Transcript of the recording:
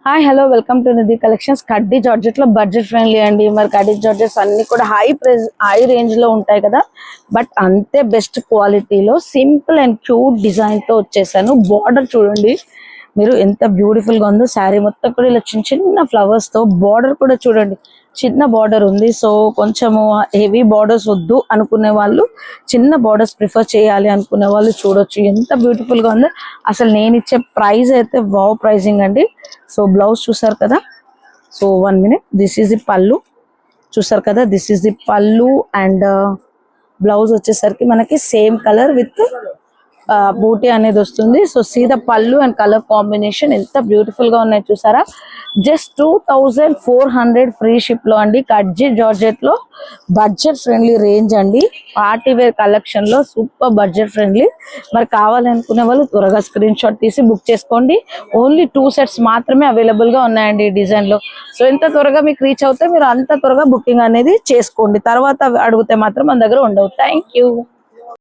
Hi hello welcome to Nidhi collections. కడ్డీ georgette లో budget friendly అండి. మరి కడ్డీ జార్జెట్స్ అన్ని కూడా హై రేంజ్ లో ఉంటాయి కదా, బట్ అంతే బెస్ట్ క్వాలిటీలో సింపుల్ అండ్ క్యూట్ డిజైన్ తో వచ్చేసాను. బార్డర్ చూడండి మీరు ఎంత బ్యూటిఫుల్ గా ఉందో. శారీ మొత్తం కూడా ఇలా చిన్న చిన్న ఫ్లవర్స్ తో, బార్డర్ కూడా చూడండి చిన్న బార్డర్ ఉంది. సో కొంచెము హెవీ బార్డర్స్ వద్దు అనుకునే వాళ్ళు, చిన్న బార్డర్స్ ప్రిఫర్ చేయాలి అనుకునే వాళ్ళు చూడొచ్చు ఎంత బ్యూటిఫుల్ గా ఉందో. అసలు నేను ఇచ్చే ప్రైస్ అయితే వావ్ ప్రైజింగ్ అండి. సో బ్లౌజ్ చూసారు కదా. So 1 minute, this is the పళ్ళు చూసారు కదా. దిస్ ఈజ్ ది పళ్ళు అండ్ బ్లౌజ్ వచ్చేసరికి మనకి సేమ్ కలర్ విత్ బూటీ అనేది వస్తుంది. సో సీ ద పళ్ళు అండ్ కలర్ కాంబినేషన్ ఎంత బ్యూటిఫుల్ గా ఉన్నాయి చూసారా. జస్ట్ 2400 ఫ్రీ షిప్ లో అండి. కడ్డీ జార్జెట్ లో బడ్జెట్ ఫ్రెండ్లీ రేంజ్ అండి. పార్టీ వేర్ కలెక్షన్ లో సూపర్ బడ్జెట్ ఫ్రెండ్లీ. మరి కావాలనుకునే వాళ్ళు త్వరగా స్క్రీన్ షాట్ తీసి బుక్ చేసుకోండి. ఓన్లీ 2 sets మాత్రమే అవైలబుల్ గా ఉన్నాయండి ఈ డిజైన్ లో. సో ఎంత త్వరగా మీకు రీచ్ అవుతే మీరు అంత త్వరగా బుకింగ్ అనేది చేసుకోండి. తర్వాత అడిగితే మాత్రం మన దగ్గర ఉండవు. Thank you.